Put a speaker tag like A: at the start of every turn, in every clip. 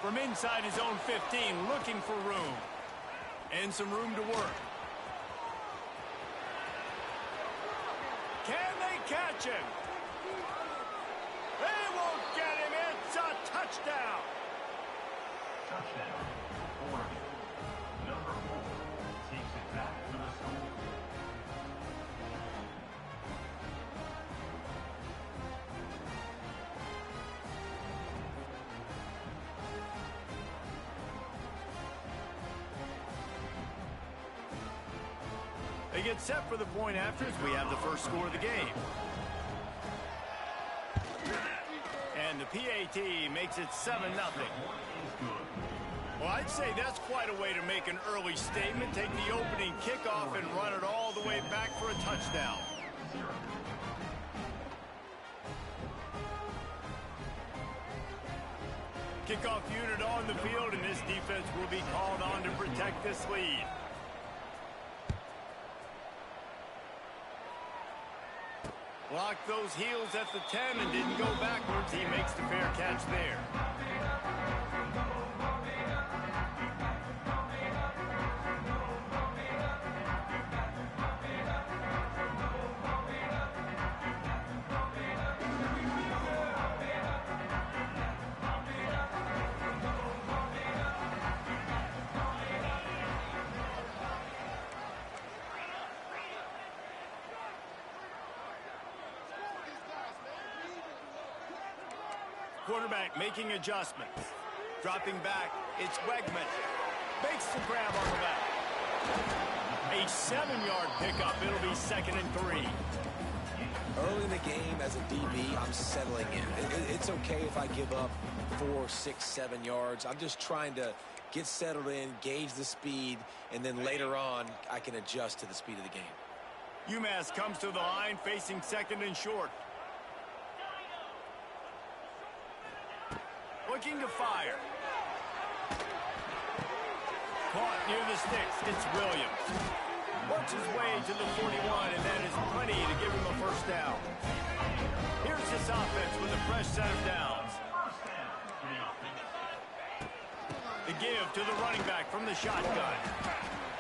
A: From inside his own 15, looking for room. And some room to work. Can they catch him? They won't get him. It's a touchdown.
B: Touchdown. Oregon. Number 4 takes it back for the score.
A: They get set for the point after as we have the first score of the game. And the PAT makes it 7-0. Well, I'd say that's quite a way to make an early statement. Take the opening kickoff and run it all the way back for a touchdown. Kickoff unit on the field, and this defense will be called on to protect this lead. Blocked those heels at the 10 and didn't go backwards. He makes the fair catch there. Quarterback making adjustments. Dropping back, it's Wegman. Makes the grab on the back. A 7-yard pickup. It'll be 2nd and 3.
C: Early in the game as a DB, I'm settling in. It's okay if I give up 4, 6, 7 yards. I'm just trying to get settled in, gauge the speed, and then later on, I can adjust to the speed of the game.
A: UMass comes to the line facing 2nd and short. Looking to fire. Caught near the sticks. It's Williams. Works his way to the 41, and that is plenty to give him a first down. Here's this offense with a fresh set of downs. The give to the running back from the shotgun.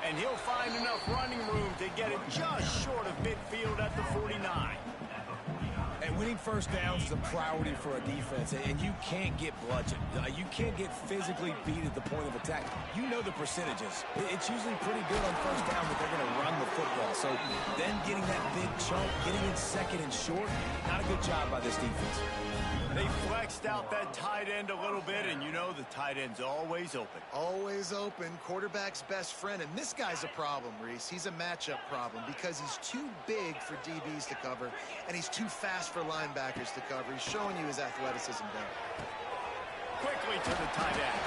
A: And he'll find enough running room to get it just short of midfield at the 49.
C: And winning first downs is a priority for a defense, and you can't get bludgeoned. You can't get physically beat at the point of attack. You know the percentages. It's usually pretty good on first down, but they're going to run the football. So then getting that big chunk, getting it 2nd and short, not a good job by this defense.
A: They flexed out that tight end a little bit, and you know the tight end's always open.
D: Always open. Quarterback's best friend. And this guy's a problem, Reese. He's a matchup problem because he's too big for DBs to cover, and he's too fast for linebackers to cover. He's showing you his athleticism there.
A: Quickly to the tight end.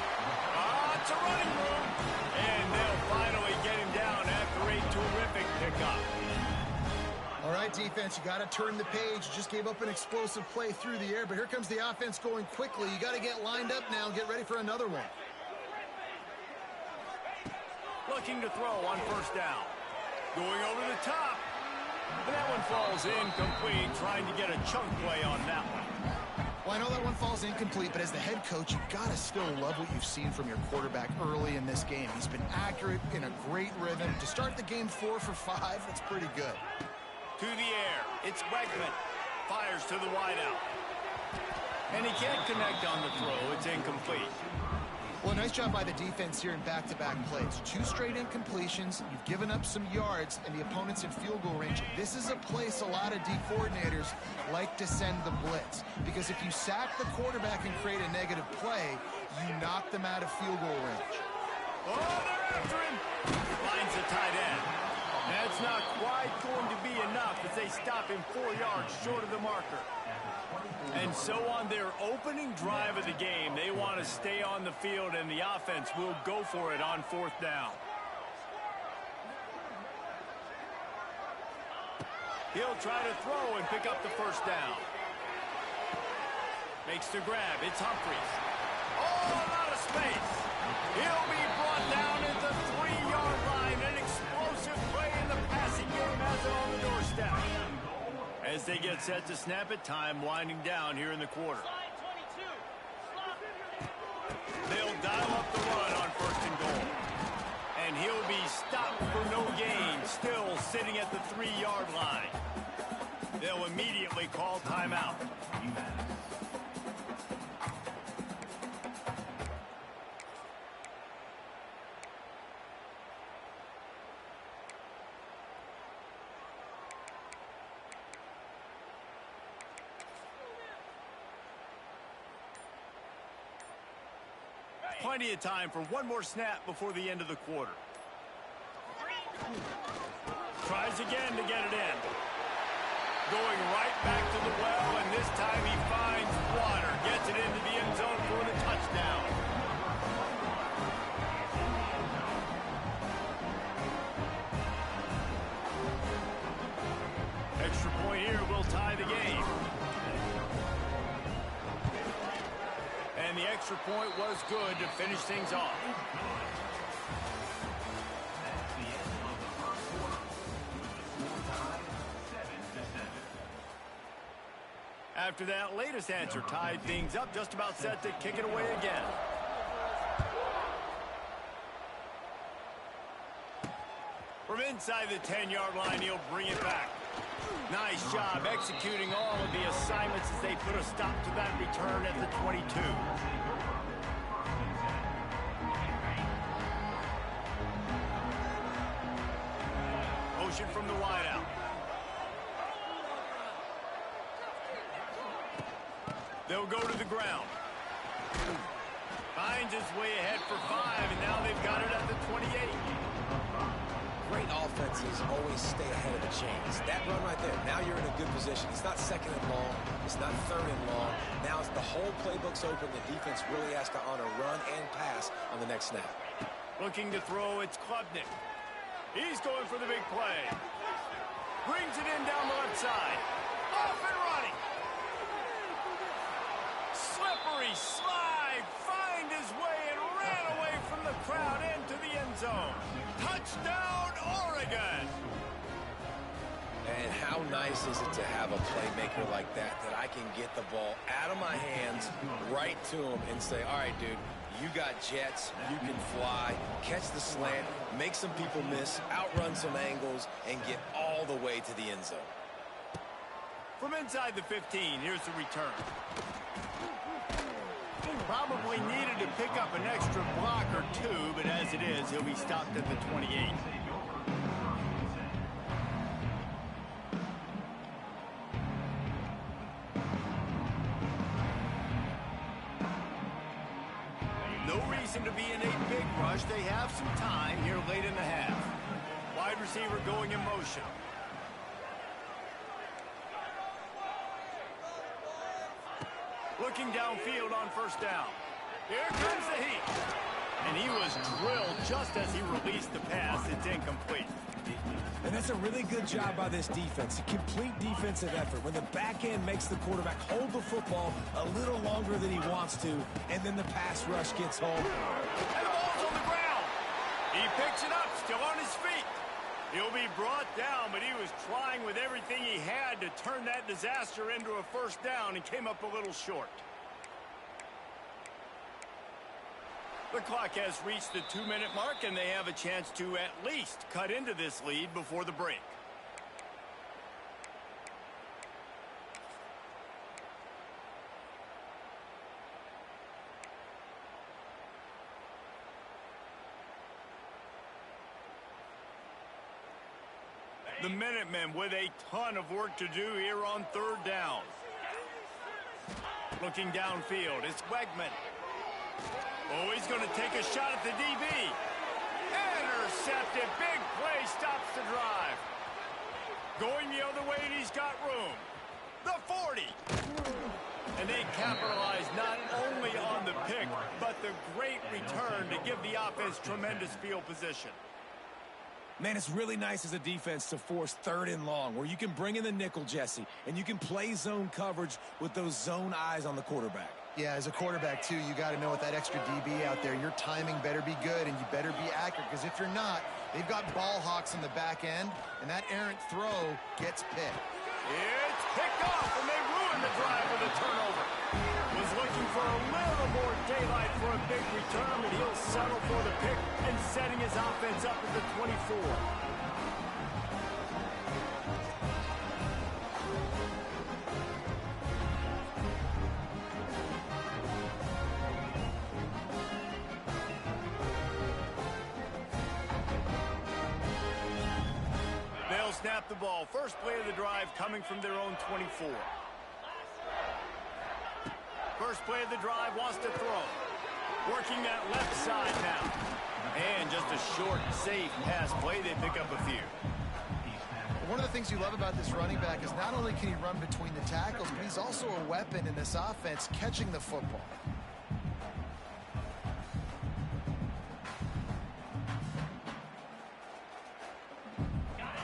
A: It's a running room. And they'll finally get him down after a terrific pickup.
D: All right, defense, you got to turn the page. You just gave up an explosive play through the air, but here comes the offense going quickly. You got to get lined up now and get ready for another one.
A: Looking to throw on first down. Going over the top. And that one falls incomplete, trying to get a chunk play on that one.
D: Well, I know that one falls incomplete, but as the head coach, you've got to still love what you've seen from your quarterback early in this game. He's been accurate, in a great rhythm. To start the game 4 for 5, that's pretty good.
A: To the air, it's Wegman. Fires to the wideout. And he can't connect on the throw. It's incomplete.
D: Well, nice job by the defense here in back-to-back plays. 2 straight incompletions. You've given up some yards, and the opponent's in field goal range. This is a place a lot of D coordinators like to send the blitz. Because if you sack the quarterback and create a negative play, you knock them out of field goal range.
A: Oh, they're after him. Finds the tight end. That's not quite going to be enough as they stop him 4 yards short of the marker. And so on their opening drive of the game, they want to stay on the field, and the offense will go for it on 4th down. He'll try to throw and pick up the first down. Makes the grab. It's Humphries. Oh, a lot of space. He'll be brought down at the 3-yard line. An explosive play in the passing game has it on the doorstep. As they get set to snap it, time winding down here in the quarter. They'll stop for no gain, still sitting at the 3-yard line. They'll immediately call timeout. Plenty of time for one more snap before the end of the quarter. Tries again to get it in. Going right back to the well, and this time he finds water. Gets it into the end zone for the touchdown. Extra point here will tie the game. And the extra point was good to finish things off. After that latest answer tied things up, just about set to kick it away again. From inside the 10-yard line, he'll bring it back. Nice job executing all of the assignments as they put a stop to that return at the 22. Motion from the wideout. They'll go to the ground. Finds his way ahead for 5, and now they've got it at the 28.
C: Great offenses always stay ahead of the chains. That run right there, now you're in a good position. It's not second and long. It's not third and long. Now it's the whole playbook's open. The defense really has to honor run and pass on the next snap.
A: Looking to throw, it's Klubnik. He's going for the big play. Brings it in down the left side. Off and running. Slippery slide. Find his way and ran away from the crowd into the end zone. Touchdown, Oregon.
C: And how nice is it to have a playmaker like that I can get the ball out of my hands right to him and say, all right, dude, you got jets, you can fly, catch the slant, make some people miss, outrun some angles, and get all the way to the end zone.
A: From inside the 15, here's the return. Probably needed to pick up an extra block or two, but as it is, he'll be stopped at the 28. No reason to be in a big rush. They have some time here late in the half. Wide receiver going in motion. Looking downfield on first down. Here comes the heat. And he was drilled just as he released the pass. It's incomplete.
C: And that's a really good job by this defense. A complete defensive effort. When the back end makes the quarterback hold the football a little longer than he wants to, and then the pass rush gets home.
A: And the ball's on the ground. He picks it up, still on his feet. He'll be brought down, but he was trying with everything he had to turn that disaster into a first down and came up a little short. The clock has reached the 2-minute mark, and they have a chance to at least cut into this lead before the break. The Minutemen with a ton of work to do here on third down. Looking downfield, it's Wegman. Oh, he's going to take a shot at the DB. Intercepted. Big play stops the drive. Going the other way, and he's got room. The 40. And they capitalize not only on the pick, but the great return to give the offense tremendous field position.
C: Man, it's really nice as a defense to force third and long, where you can bring in the nickel, Jesse, and you can play zone coverage with those zone eyes on the quarterback.
D: Yeah, as a quarterback, too, you got to know with that extra DB out there, your timing better be good and you better be accurate, because if you're not, they've got ball hawks on the back end, and that errant throw gets picked.
A: It's picked off, and they ruin the drive with a turnover. Was looking for a little more daylight for a big return, but he'll settle for the pick and setting his offense up at the 24. They'll snap the ball. First play of the drive coming from their own 24. First play of the drive, wants to throw. Working that left side now. And just a short, safe pass play. They pick up a few.
D: One of the things you love about this running back is not only can he run between the tackles, but he's also a weapon in this offense catching the football.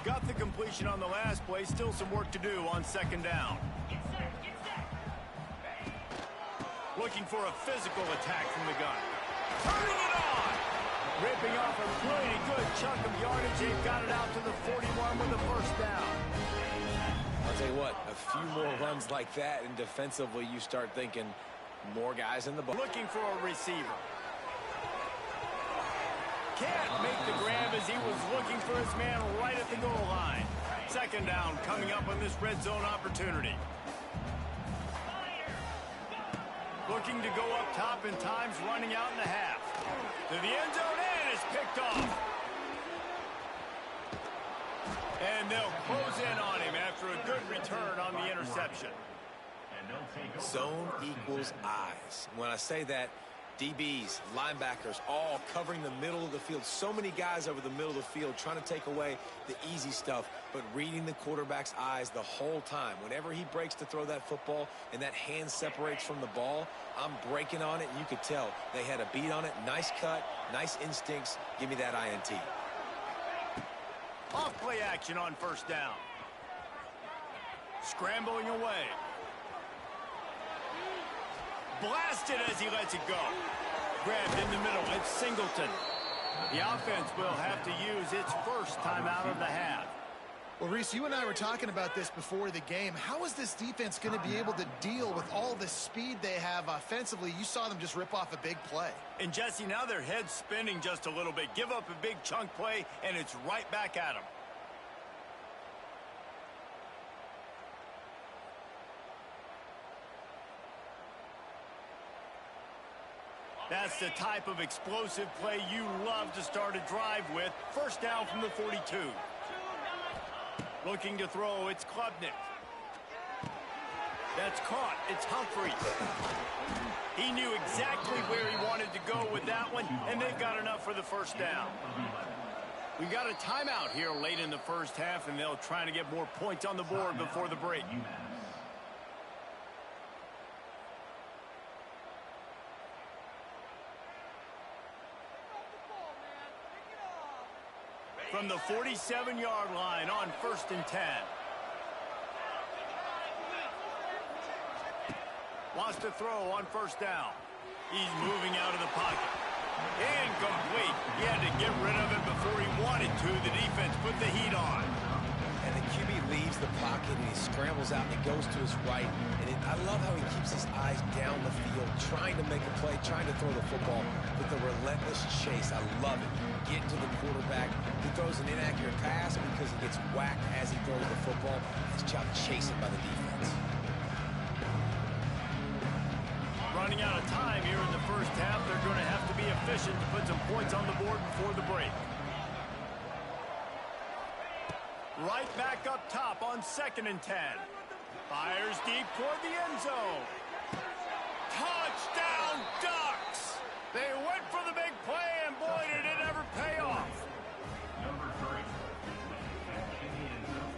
A: Got the completion on the last play. Still some work to do on second down. Looking for a physical attack from the gun. Turning it on! Ripping off a pretty good chunk of yardage. They've got it out to the 41 with a first down.
C: I'll tell you what, a few more runs like that, and defensively you start thinking more guys in the box.
A: Looking for a receiver. Can't make the grab as he was looking for his man right at the goal line. Second down coming up on this red zone opportunity. Looking to go up top in times, running out in the half. To the end zone and is picked off. And they'll close in on him after a good return on the interception.
C: Zone equals eyes. When I say that, DBs, linebackers, all covering the middle of the field. So many guys over the middle of the field trying to take away the easy stuff, but reading the quarterback's eyes the whole time. Whenever he breaks to throw that football and that hand separates from the ball, I'm breaking on it, and you could tell they had a beat on it. Nice cut, nice instincts. Give me that INT.
A: Off play action on first down. Scrambling away. Blasted as he lets it go. Grabbed in the middle. It's Singleton. The offense will have to use its first timeout of the half.
D: Well, Reese, you and I were talking about this before the game. How is this defense going to be able to deal with all the speed they have offensively? You saw them just rip off a big play.
A: And, Jesse, now their head's spinning just a little bit. Give up a big chunk play, and it's right back at them. That's the type of explosive play you love to start a drive with. First down from the 42. Looking to throw, it's Klubnik. That's caught, it's Humphries. He knew exactly where he wanted to go with that one, and they've got enough for the first down. We've got a timeout here late in the first half, and they'll try to get more points on the board before the break. From the 47-yard line on 1st and 10. Wants to throw on first down. He's moving out of the pocket. Incomplete. He had to get rid of it before he wanted to. The defense put the heat on.
C: And the QB leaves the pocket, and he scrambles out, and he goes to his right. And I love how he keeps his eyes down the field, trying to make a play, trying to throw the football with the relentless chase. I love it. Get to the quarterback. He throws an inaccurate pass because he gets whacked as he throws the football. His job chasing by the defense.
A: Running out of time here in the first half. They're going to have to be efficient to put some points on the board before the break. Right back up top on 2nd and 10. Fires deep toward the end zone. Touchdown, Ducks! They went for the big play, and boy, did it ever pay off.
B: Number 3. In the end zone.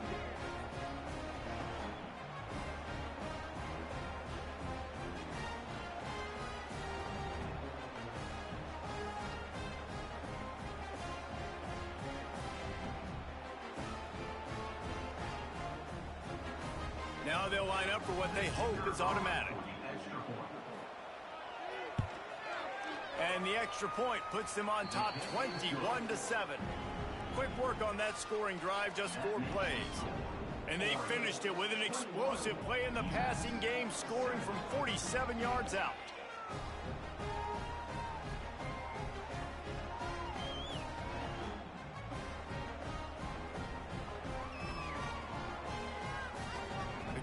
A: Now they'll line up for what they hope is automatic. And the extra point puts them on top 21-7. Quick work on that scoring drive, just 4 plays. And they finished it with an explosive play in the passing game, scoring from 47 yards out.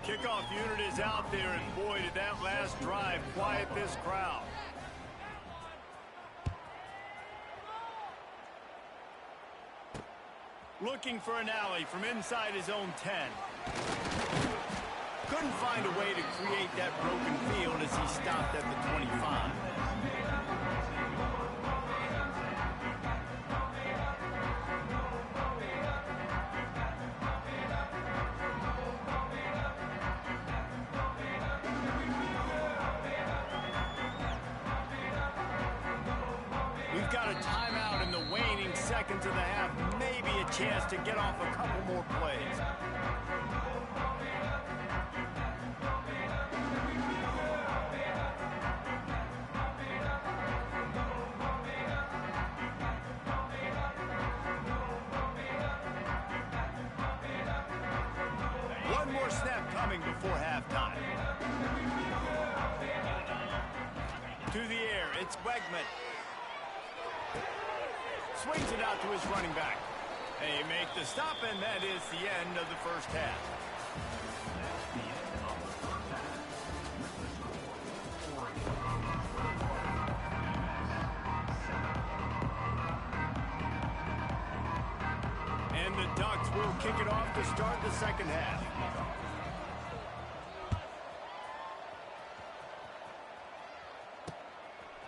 A: Kickoff unit is out there, and boy, did that last drive quiet this crowd. Looking for an alley from inside his own 10. Couldn't find a way to create that broken field as he stopped at the 25. We've got a timeout in the waning seconds of the half. Maybe a chance to get off a couple more plays. One more snap coming before halftime. To the air, it's Wegman. Swings it out to his running back. They make the stop, and that is the end of the first half. And the Ducks will kick it off to start the second half.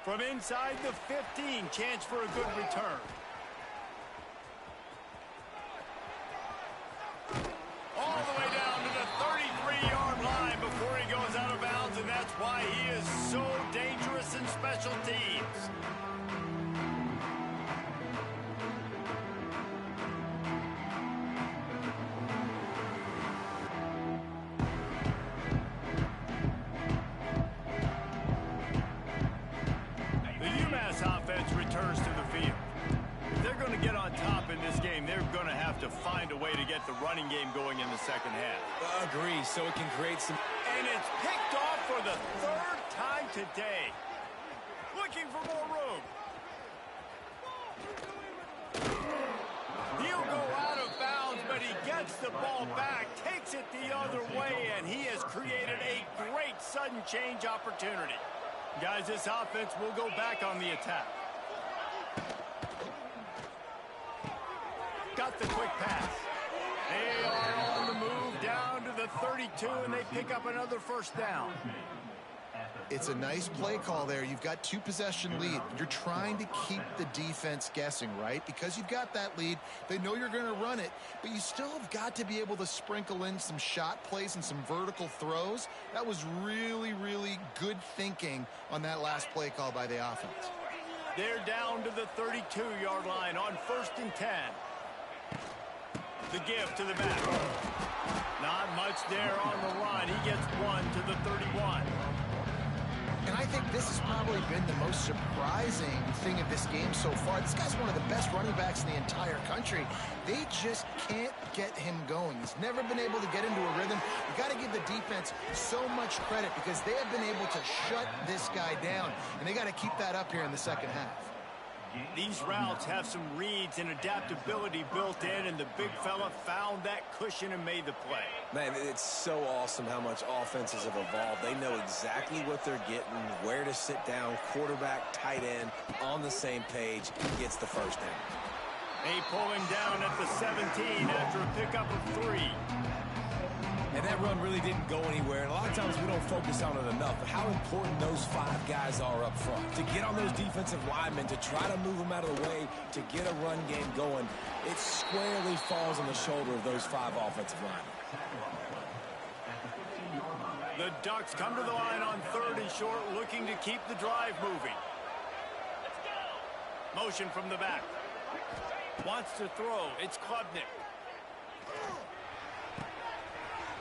A: From inside the 15, chance for a good return. All the way down to the 33-yard line before he goes out of bounds, and that's why he is so dangerous in special teams. Returns to the field. If they're going to get on top in this game, they're going to have to find a way to get the running game going in the second half.
C: Agree, so it can create some...
A: And it's picked off for the third time today. Looking for more room. He'll go out of bounds, but he gets the ball back, takes it the other way, and he has created a great sudden change opportunity. Guys, this offense will go back on the attack. Got the quick pass. They are on the move down to the 32, and they pick up another first down.
D: It's a nice play call there. You've got 2-possession lead. You're trying to keep the defense guessing, right? Because you've got that lead. They know you're going to run it, but you still have got to be able to sprinkle in some shot plays and some vertical throws. That was really, really good thinking on that last play call by the offense.
A: They're down to the 32-yard line on 1st and 10. The give to the back. Not much there on the run. He gets one to the 31.
D: And I think this has probably been the most surprising thing of this game so far. This guy's one of the best running backs in the entire country. They just can't get him going. He's never been able to get into a rhythm. You got to give the defense so much credit because they have been able to shut this guy down. And they got to keep that up here in the second half.
A: These routes have some reads and adaptability built in, and the big fella found that cushion and made the play.
C: Man, it's so awesome how much offenses have evolved. They know exactly what they're getting, where to sit down, quarterback, tight end, on the same page, gets the first down.
A: They pull him down at the 17 after a pickup of 3.
C: And that run really didn't go anywhere. And a lot of times we don't focus on it enough. But how important those 5 guys are up front. To get on those defensive linemen, to try to move them out of the way, to get a run game going, it squarely falls on the shoulder of those 5 offensive linemen.
A: The Ducks come to the line on 3rd and short, looking to keep the drive moving. Motion from the back. Wants to throw. It's Klubnik.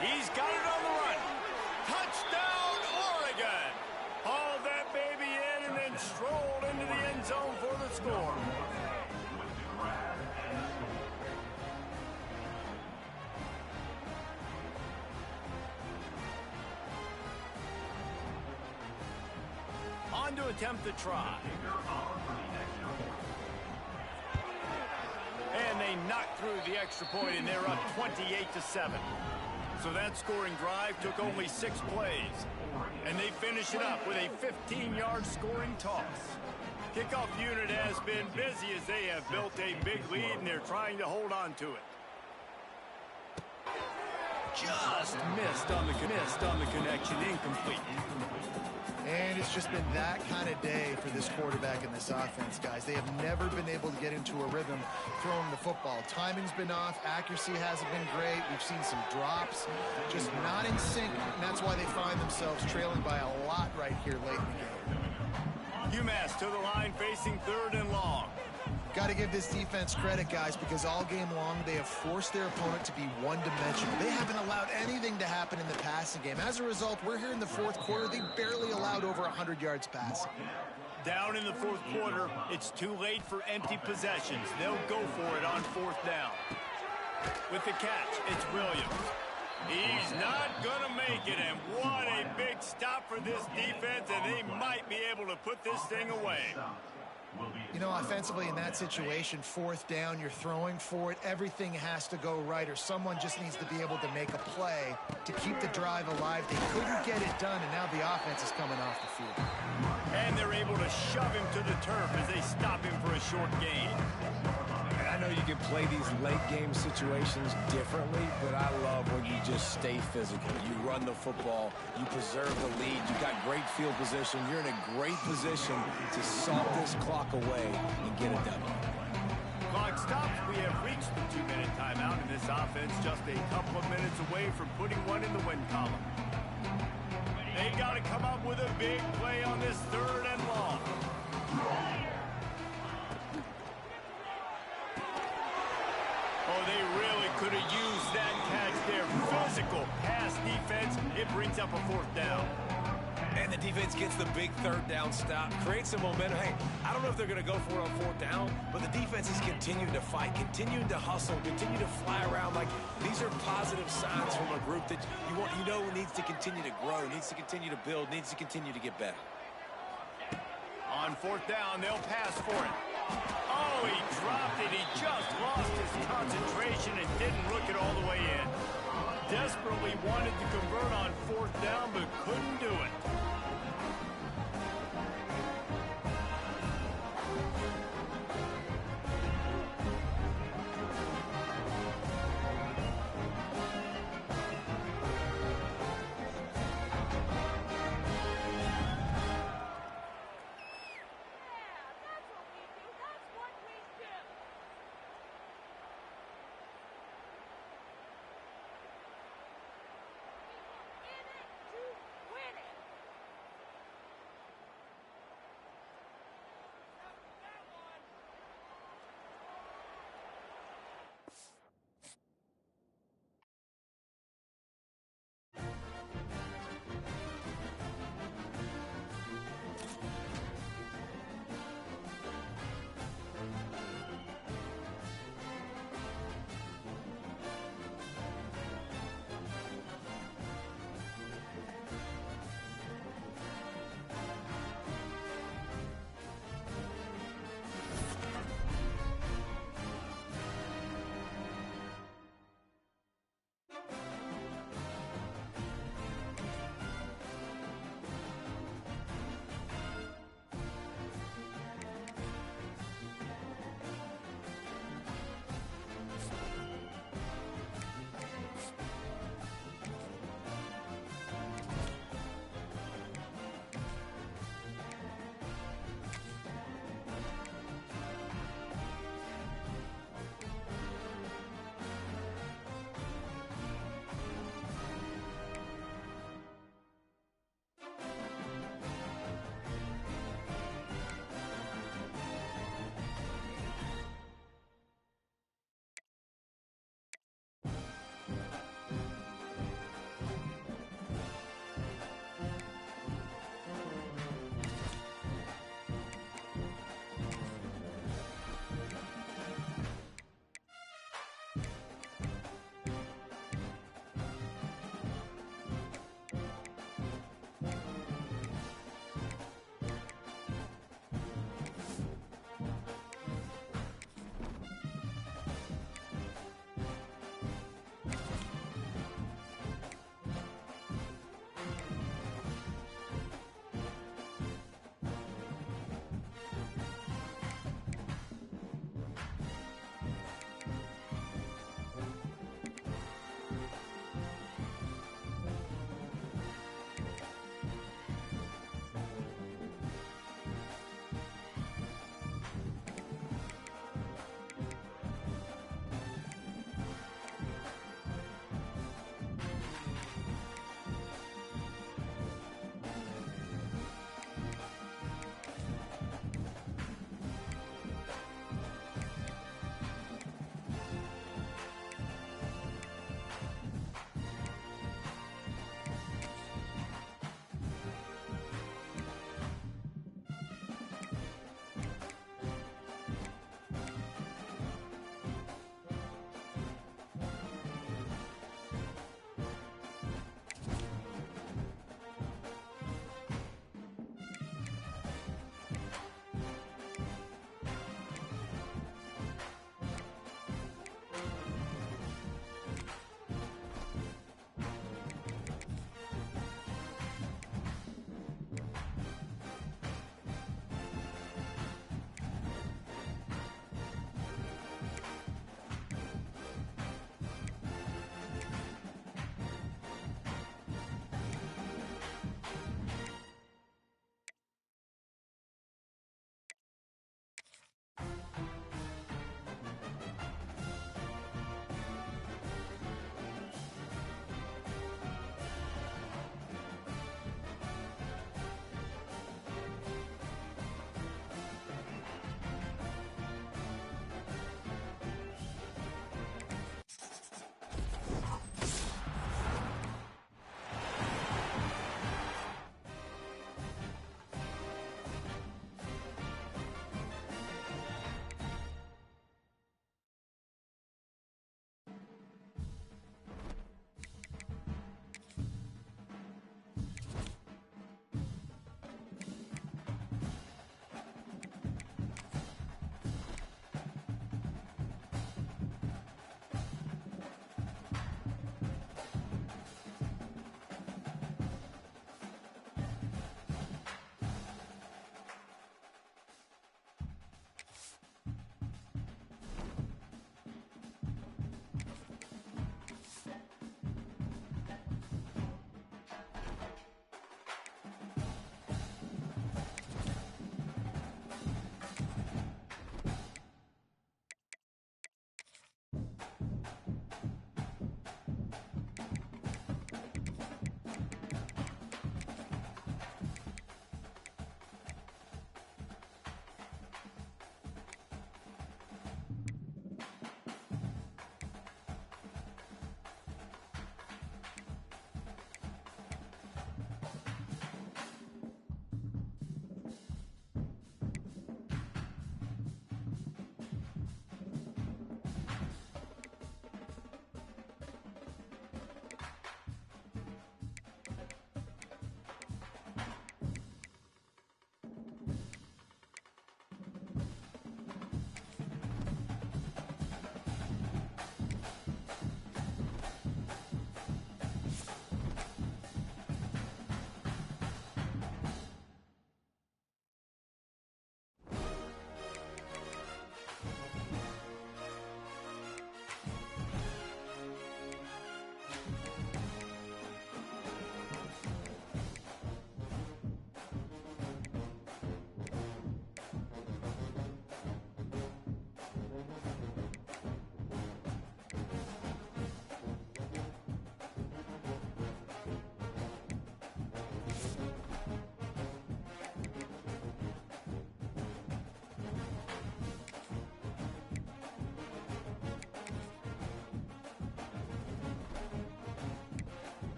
A: He's got it on the run. Touchdown, Oregon. Hauled that baby in and then strolled into the end zone for the score. On to attempt the try. And they knock through the extra point, and they're up 28-7. So that scoring drive took only 6 plays. And they finish it up with a 15-yard scoring toss. Kickoff unit has been busy as they have built a big lead, and they're trying to hold on to it. Just missed on the connection, incomplete.
D: And it's just been that kind of day for this quarterback and this offense, guys. They have never been able to get into a rhythm throwing the football. Timing's been off. Accuracy hasn't been great. We've seen some drops, just not in sync, and that's why they find themselves trailing by a lot right here late in the game.
A: UMass to the line facing 3rd and long.
D: Got to give this defense credit, guys, because all game long they have forced their opponent to be one-dimensional. They haven't allowed anything to happen in the passing game. As a result, we're here in the 4th quarter. They barely allowed over 100 yards passing.
A: Down in the 4th quarter, it's too late for empty possessions. They'll go for it on 4th down. With the catch, it's Williams. He's not going to make it, and what a big stop for this defense, and they might be able to put this thing away.
D: You know, offensively in that situation, 4th down, you're throwing for it. Everything has to go right, or someone just needs to be able to make a play to keep the drive alive. They couldn't get it done, and now the offense is coming off the field.
A: And they're able to shove him to the turf as they stop him for a short gain.
C: I know you can play these late game situations differently, but I love when you just stay physical. You run the football, you preserve the lead, you got great field position, you're in a great position to salt this clock away and get it done.
A: Clock stops. We have reached the 2-minute timeout, and this offense just a couple of minutes away from putting one in the win column. They got to come up with a big play on this 3rd and long. Oh, they really could have used that catch there. Physical pass defense. It brings up a 4th down.
C: And the defense gets the big 3rd down stop, creates some momentum. Hey, I don't know if they're going to go for it on 4th down, but the defense is continuing to fight, continuing to hustle, continue to fly around. Like, these are positive signs from a group that you know needs to continue to grow, needs to continue to build, needs to continue to get better.
A: On 4th down, they'll pass for it. Oh, he dropped it. He just lost his concentration and didn't look it all the way in. Desperately wanted to convert on 4th down, but couldn't do it.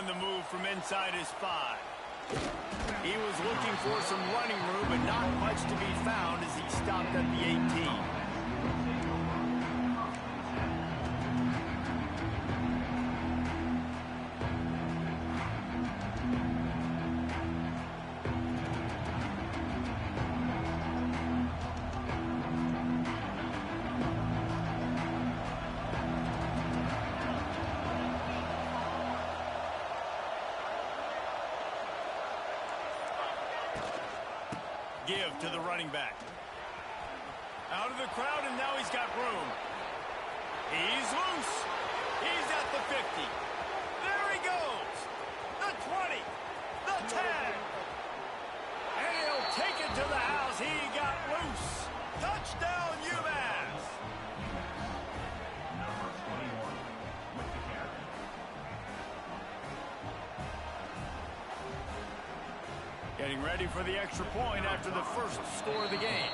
A: on the move from inside his 5. He was looking for some running room, but not much to be found as he stopped at the 18. Give to the running back. Out of the crowd, and now he's got room. He's loose. He's at the 50. There he goes. The 20. The 10. And he'll take it to the house. He got loose. Touchdown, UMass.
B: Number 21 with the carry.
A: Getting ready for the extra point after the first score of the game.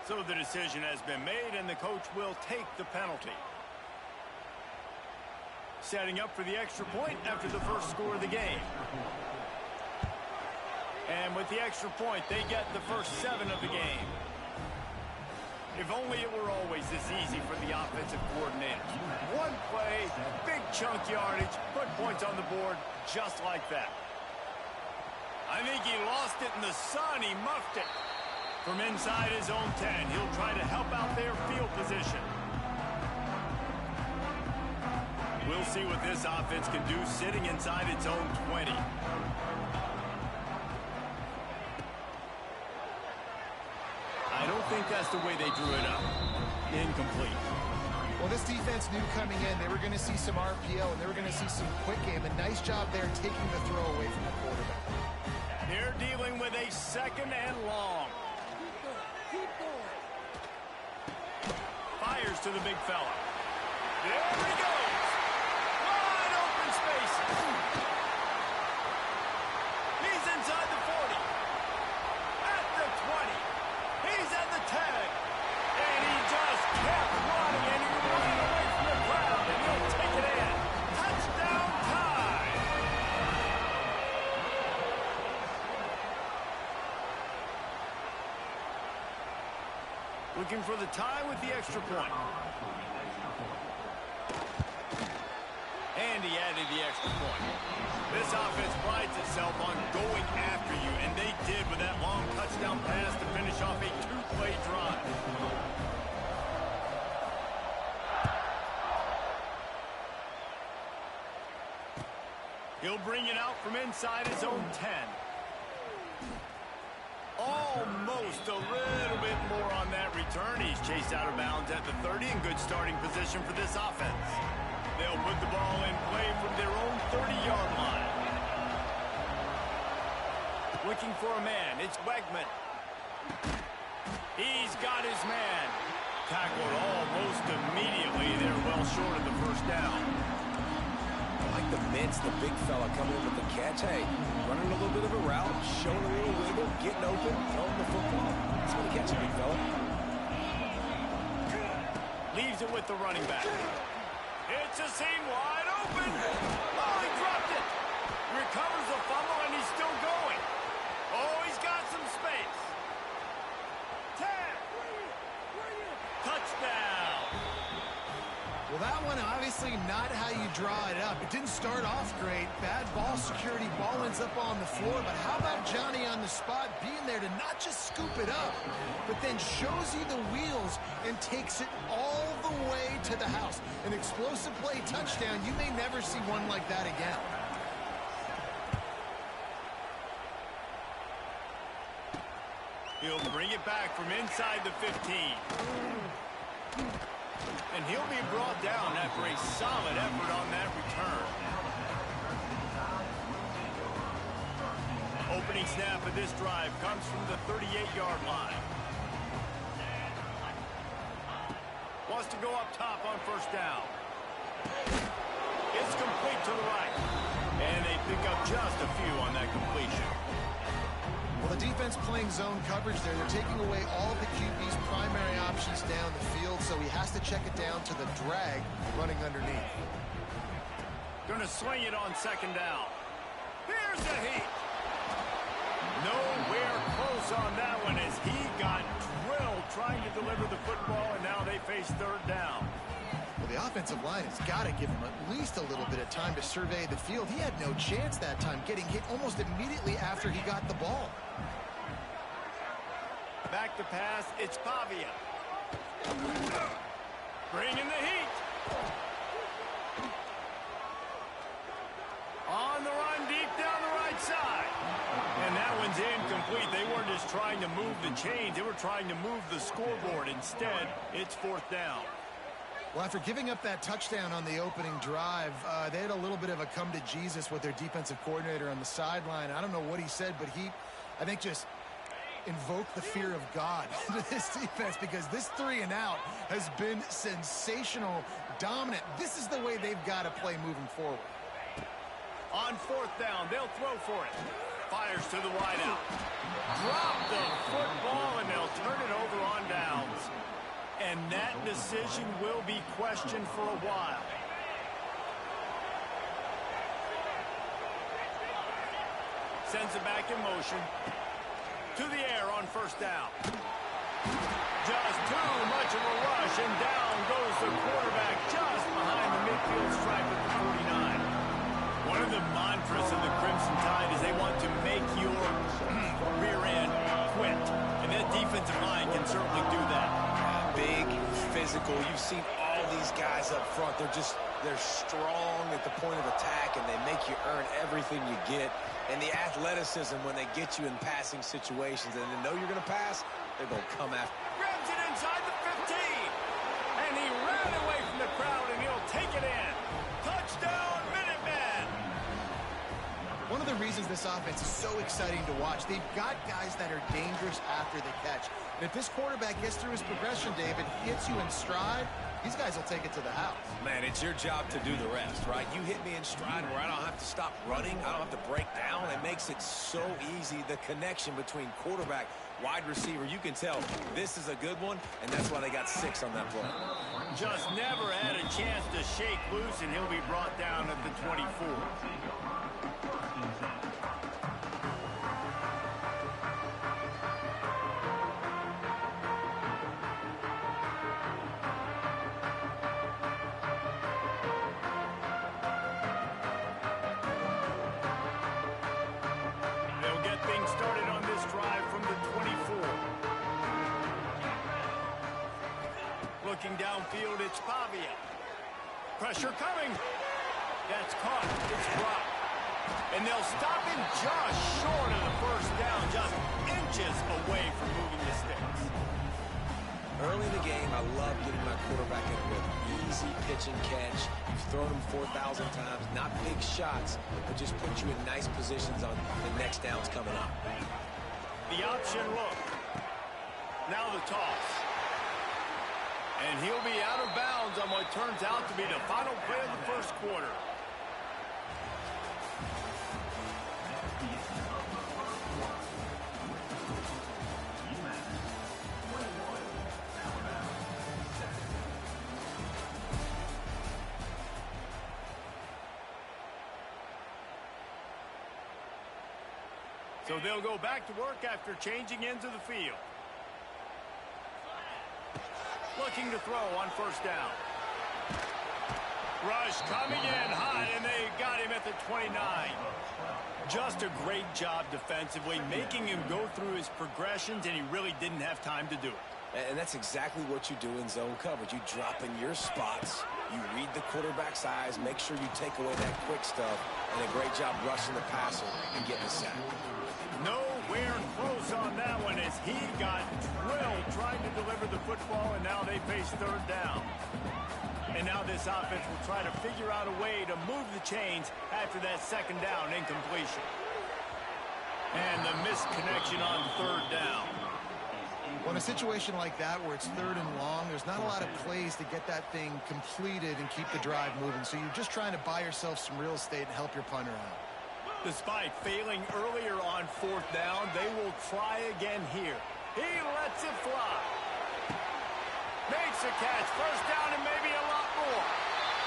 A: So the decision has been made, and the coach will take the penalty. Setting up for the extra point after the first score of the game. And with the extra point, they get the first 7 of the game. If only it were always this easy for the offensive coordinators. One play, big chunk yardage, put points on the board just like that. I think he lost it in the sun. He muffed it. From inside his own 10, he'll try to help out their field position. We'll see what this offense can do sitting inside its own 20. I don't think that's the way they drew it up. Incomplete.
D: Well, this defense knew coming in they were going to see some RPO and they were going to see some quick game. A nice job there taking the throw away from the quarterback.
A: They're dealing with a 2nd and long. Fires to the big fella. There he goes. Wide open spaces. He's inside the 40. At the 20. He's at the 10. And he just kept running, and he ran away from the crowd, and he'll take it in. Touchdown tie. Looking for the tie with the extra point. And he added the extra point. This offense prides itself on going after you, and they did with that long touchdown pass to finish off a 2-play drive. He'll bring it out from inside his own 10. Almost a little bit more on that return. He's chased out of bounds at the 30 in good starting position for this offense. They'll put the ball in play from their own 30-yard line. Looking for a man. It's Wegman. He's got his man. Tackled almost immediately. They're well short of the first down.
C: I like the mitts, the big fella coming in with the catch. Hey, running a little bit of a route, showing a little wiggle, getting open, throwing the football. That's what he catches, big fella.
A: Leaves it with the running back. It's a seam wide open. Oh, he dropped it. Recovers the fumble, and he's still going. Oh, he's got some space. 10. Touchdown.
D: Well, that one obviously not how you draw it up. It didn't start off great. Bad ball security. Ball ends up on the floor. But how about Johnny on the spot being there to not just scoop it up, but then shows you the wheels and takes it all the way to the house. An explosive play touchdown. You may never see one like that again.
A: He'll bring it back from inside the 15. And he'll be brought down after a solid effort on that return. Opening snap of this drive comes from the 38-yard line. Wants to go up top on first down. It's complete to the right. And they pick up just a few on that completion.
D: Well, the defense playing zone coverage there. They're taking away all of the QB's primary options down the field, so he has to check it down to the drag running underneath.
A: Going to swing it on second down. Here's the heat. Nowhere close on that one as he got drilled trying to deliver the football, and now they face third down.
D: Well, the offensive line has got to give him at least a little bit of time to survey the field. He had no chance that time, getting hit almost immediately after he got the ball.
A: Back to pass, it's Pavia. Bringing the heat. On the run, deep down the right side. And that one's incomplete. They weren't just trying to move the chains. They were trying to move the scoreboard. Instead, it's fourth down.
D: Well, after giving up that touchdown on the opening drive, they had a little bit of a come to Jesus with their defensive coordinator on the sideline. I don't know what he said, but he, I think, just invoked the fear of God into this defense, because this 3-and-out has been sensational, dominant. This is the way they've got to play moving forward.
A: On fourth down, they'll throw for it. Fires to the wideout. Drop the football, and they'll turn it over on downs. And that decision will be questioned for a while. Sends it back in motion. To the air on first down. Just too much of a rush, and down goes the quarterback just behind the midfield stripe at the 49. One of the mantras of the Crimson Tide is they want to make your rear end quit. And that defensive line can certainly do that.
C: Big, physical. You've seen all these guys up front. They're strong at the point of attack, and they make you earn everything you get. And the athleticism when they get you in passing situations and they know you're going to pass, they're going to come after.
A: Grabs it inside the 15. And he ran away from the crowd, and he'll take it in. Touchdown, Minutemen.
D: One of the reasons this offense is so exciting to watch, they've got guys that are dangerous after the catch. And if this quarterback gets through his progression, David, hits you in stride, these guys will take it to the house.
C: Man, it's your job to do the rest, right? You hit me in stride where I don't have to stop running. I don't have to break down. It makes it so easy. The connection between quarterback, wide receiver, you can tell this is a good one, and that's why they got 6 on that play.
A: Just never had a chance to shake loose, and he'll be brought down at the 24. Started on this drive from the 24. Looking downfield, it's Pavia. Pressure coming. That's caught. It's dropped. And they'll stop him just short of the first down, just inches away from moving the sticks.
C: Early in the game, I love getting my quarterback in a rhythm. Easy pitch and catch. You've thrown him 4,000 times. Not big shots, but just put you in nice positions on the next downs coming up.
A: The option look. Now the toss. And he'll be out of bounds on what turns out to be the final play of the first quarter. So they'll go back to work after changing into the field. Looking to throw on first down. Rush coming in high, and they got him at the 29. Just a great job defensively, making him go through his progressions, and he really didn't have time to do it.
C: And that's exactly what you do in zone coverage. You drop in your spots, you read the quarterback's eyes, make sure you take away that quick stuff, and a great job rushing the passer and getting a sack.
A: Nowhere close on that one as he got drilled trying to deliver the football, and now they face third down. And now this offense will try to figure out a way to move the chains after that second down incompletion. And the missed connection on third down.
D: Well, in a situation like that where it's third and long, there's not a lot of plays to get that thing completed and keep the drive moving. So you're just trying to buy yourself some real estate and help your punter out.
A: Despite failing earlier on 4th down, they will try again here. He lets it fly. Makes a catch. First down and maybe a lot more.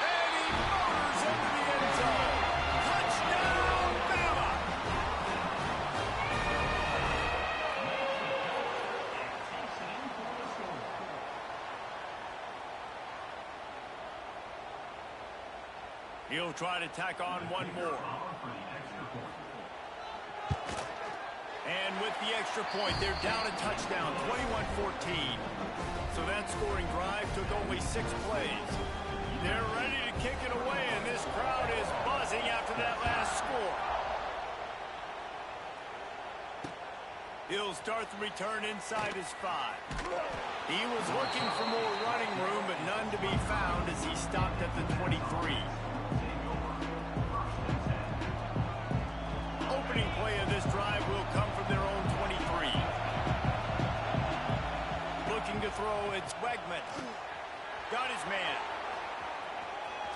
A: And he motors into the end zone. Touchdown, Bama! He'll try to tack on one more. And with the extra point, they're down a touchdown, 21-14. So that scoring drive took only 6 plays. They're ready to kick it away, and this crowd is buzzing after that last score. He'll start the return inside his 5. He was looking for more running room, but none to be found as he stopped at the 23. Opening play of this drive will come from their own 23. Looking to throw, it's Wegman. Got his man.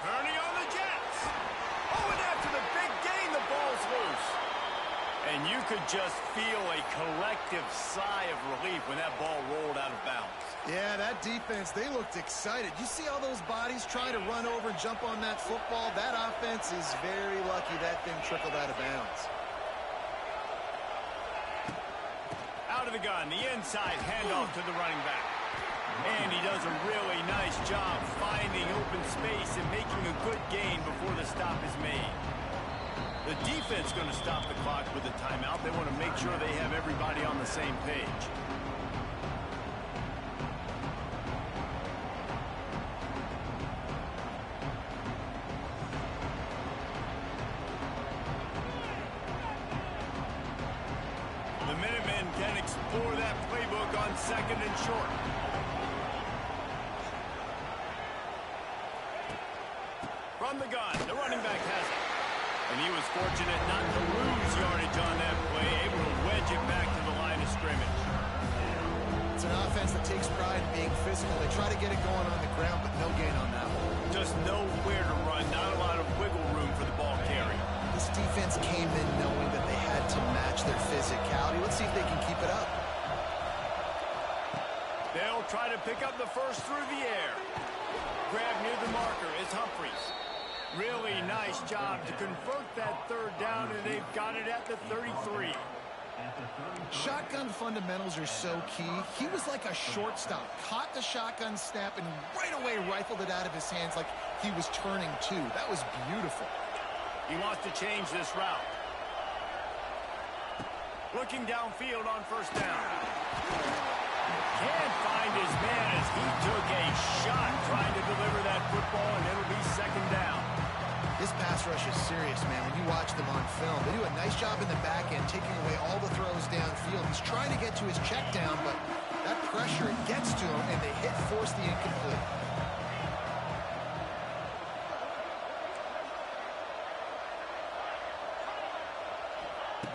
A: Turning on the Jets. Oh, and after the big gain, the ball's loose. And you could just feel a collective sigh of relief when that ball rolled out of bounds.
D: Yeah, that defense, they looked excited. You see all those bodies trying to run over and jump on that football? That offense is very lucky that thing trickled out of bounds.
A: Out of the gun, the inside handoff to the running back. And he does a really nice job finding open space and making a good gain before the stop is made. The defense going to stop the clock with a timeout. They want to make sure they have everybody on the same page. The Minutemen can explore that playbook on 2nd and short. From the gun, the running back has it. And he was fortunate not to lose yardage on that play, able to wedge it back to the line of scrimmage.
D: It's an offense that takes pride in being physical. They try to get it going on the ground, but no gain on that one.
A: Just nowhere to run, not a lot of wiggle room for the ball carry.
D: This defense came in knowing that they had to match their physicality. Let's see if they can keep it up.
A: They'll try to pick up the first through the air. Grab near the marker is Humphries. Really nice job to convert that 3rd down, and they've got it at the 33.
D: Shotgun fundamentals are so key. He was like a shortstop. Caught the shotgun snap and right away rifled it out of his hands like he was turning two. That was beautiful.
A: He wants to change this route. Looking downfield on 1st down. Can't find his man as he took a shot trying to deliver that football, and it'll be 2nd down.
D: This pass rush is serious, man. When you watch them on film, they do a nice job in the back end, taking away all the throws downfield. He's trying to get to his check down, but that pressure gets to him, and they force the incomplete.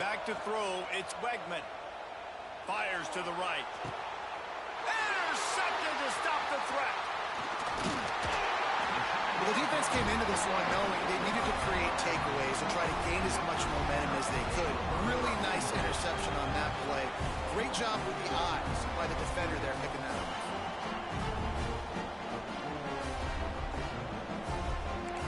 A: Back to throw, it's Wegman. Fires to the right. Intercepted to stop the threat.
D: Well, the defense came into this one knowing they needed to create takeaways and try to gain as much momentum as they could. Really nice interception on that play. Great job with the eyes by the defender there picking that up.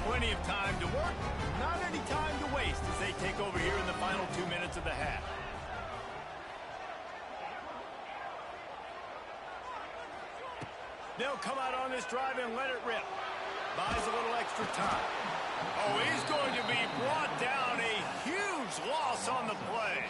A: Plenty of time to work, not any time to waste as they take over here in the final 2 minutes of the half. They'll come out on this drive and let it rip. Buys a little extra time. Oh, he's going to be brought down. A huge loss on the play.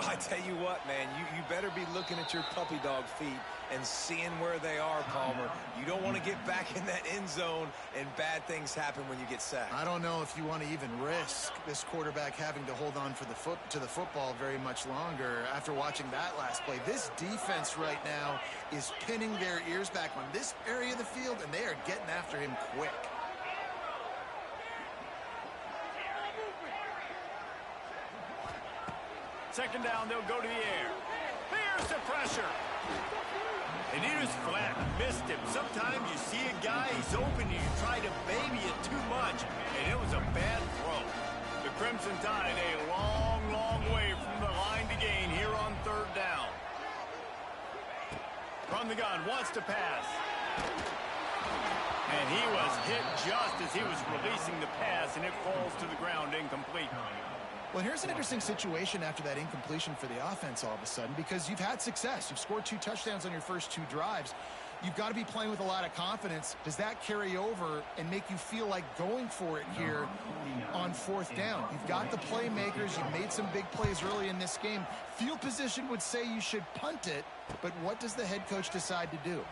C: I tell you what, man, you better be looking at your puppy dog feet and seeing where they are, Palmer. You don't want to get back in that end zone and bad things happen when you get sacked.
D: I don't know if you want to even risk this quarterback having to hold on for the football very much longer after watching that last play. This defense right now is pinning their ears back on this area of the field, and they are getting after him quick.
A: Second down, they'll go to the air. Here's the pressure. And he was flat, missed him. Sometimes you see a guy, he's open, and you try to baby it too much, and it was a bad throw. The Crimson Tide a long, long way from the line to gain here on third down. From the gun, wants to pass. And he was hit just as he was releasing the pass, and it falls to the ground incomplete.
D: Well, here's an interesting situation after that incompletion for the offense all of a sudden, because you've had success. You've scored 2 touchdowns on your first 2 drives. You've got to be playing with a lot of confidence. Does that carry over and make you feel like going for it here on 4th down? You've got the playmakers. You've made some big plays early in this game. Field position would say you should punt it, but what does the head coach decide to do?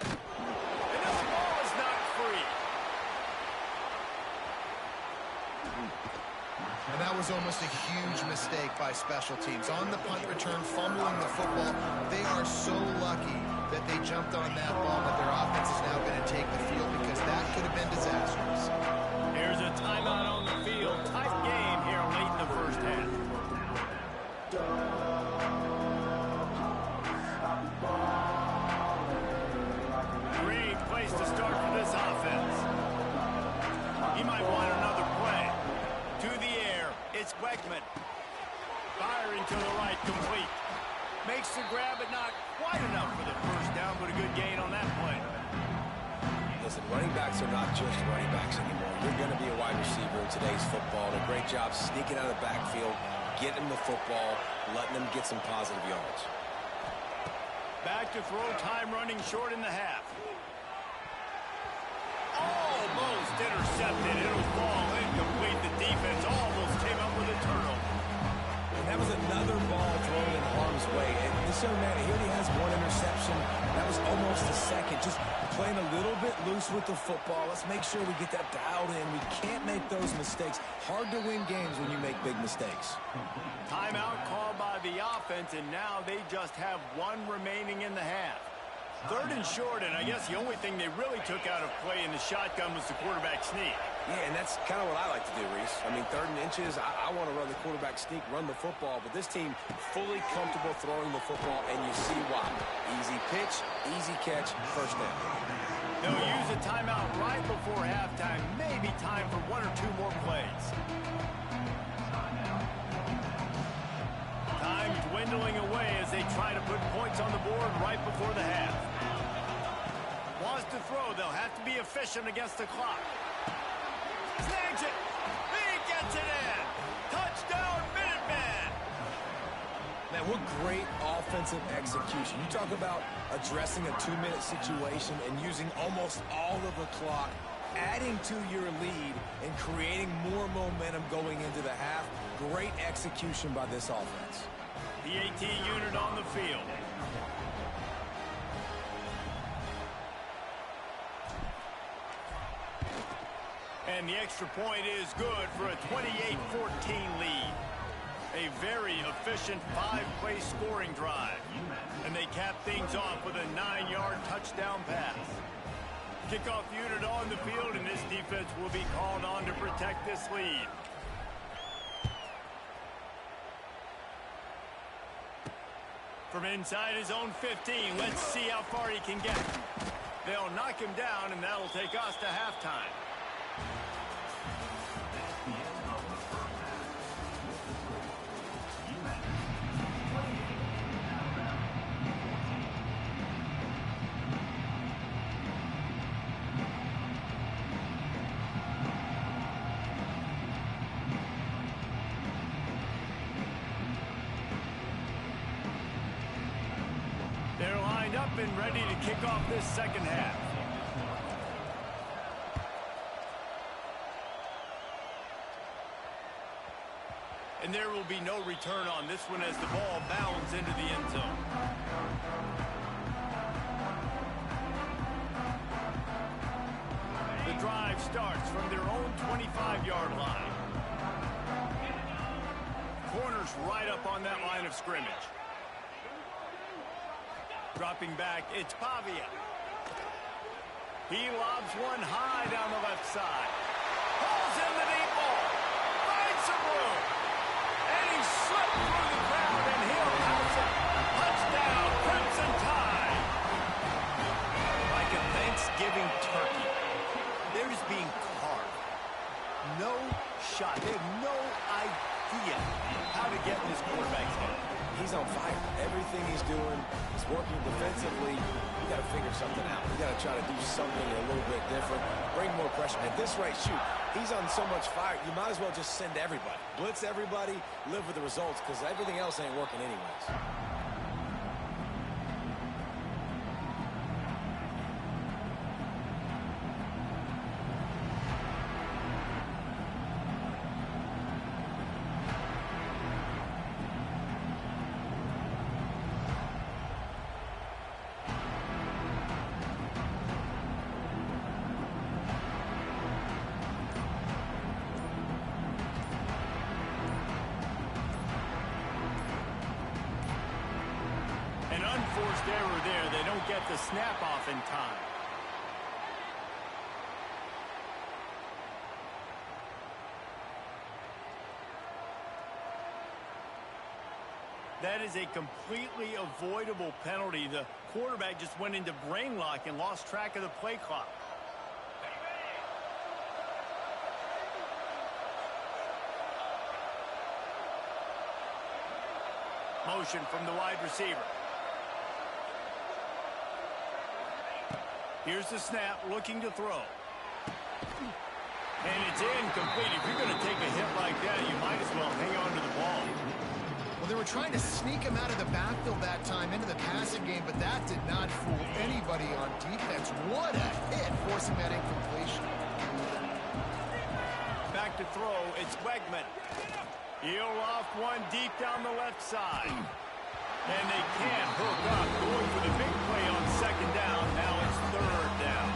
A: And this ball is not free.
D: And that was almost a huge mistake by special teams. On the punt return, fumbling the football. They are so lucky that they jumped on that ball, but their offense is now going to take the field because that could have been disastrous.
A: Here's a timeout on the field. Tight game here late in the first half. Great place to start for this offense. He might want another play. To the air, it's Weckman. Firing to the right, complete. Makes the grab, but not quite enough for the first down, but a good gain on that play.
C: Listen, running backs are not just running backs anymore. You're going to be a wide receiver in today's football. A great job sneaking out of the backfield, getting the football, letting them get some positive yards.
A: Back to throw, time running short in the half. Almost intercepted. It'll fall incomplete. The defense almost came up with a turnover.
C: And that was another ball thrown in harm's way. And this young man, he already has 1 interception. That was almost a second. Just playing a little bit loose with the football. Let's make sure we get that dialed in. We can't make those mistakes. Hard to win games when you make big mistakes.
A: Timeout called by the offense, and now they just have 1 remaining in the half. 3rd and short, and I guess the only thing they really took out of play in the shotgun was the quarterback sneak.
C: Yeah, and that's kind of what I like to do, Reese. I mean, 3rd and inches, I want to run the quarterback sneak, run the football, but this team fully comfortable throwing the football, and you see why. Easy pitch, easy catch, first down.
A: They'll use a timeout right before halftime. Maybe time for 1 or 2 more plays. Time dwindling away as they try to put points on the board right before the half. Wants to throw. They'll have to be efficient against the clock. Snags it. He gets it in. Touchdown, Minutemen.
C: Man, what great offensive execution. You talk about addressing a 2-minute situation and using almost all of the clock, adding to your lead and creating more momentum going into the half. Great execution by this offense.
A: The AT unit on the field. And the extra point is good for a 28-14 lead. A very efficient 5-play scoring drive. And they cap things off with a 9-yard touchdown pass. Kickoff unit on the field, and this defense will be called on to protect this lead. From inside his own 15, let's see how far he can get. They'll knock him down, and that'll take us to halftime. They're lined up and ready to kick off this second half. And there will be no return on this one as the ball bounds into the end zone. The drive starts from their own 25-yard line. Corners right up on that line of scrimmage. Dropping back, it's Pavia. He lobs one high down the left side. Pulls in the deep ball. Finds some room. And he slipped through the crowd, and he'll house it. Touchdown, Crimson Tide. Like a Thanksgiving turkey, they're just being carved. No shot. They have no idea how to get in this quarterback's head.
C: He's on fire. Everything he's doing is working defensively. You got to figure something out. You got to try to do something a little bit different. Bring more pressure. At this rate, shoot, he's on so much fire, you might as well just send everybody. Blitz everybody, live with the results, because everything else ain't working anyways.
A: Unforced error there. They don't get the snap off in time. That is a completely avoidable penalty. The quarterback just went into brain lock and lost track of the play clock. Motion from the wide receiver. Here's the snap, looking to throw. And it's incomplete. If you're going to take a hit like that, you might as well hang on to the ball.
D: Well, they were trying to sneak him out of the backfield that time into the passing game, but that did not fool anybody on defense. What a hit, forcing that incompletion.
A: Back to throw, it's Wegman. He'll loft one deep down the left side. And they can't hook up. Going for the big play on second down. Now it's third down.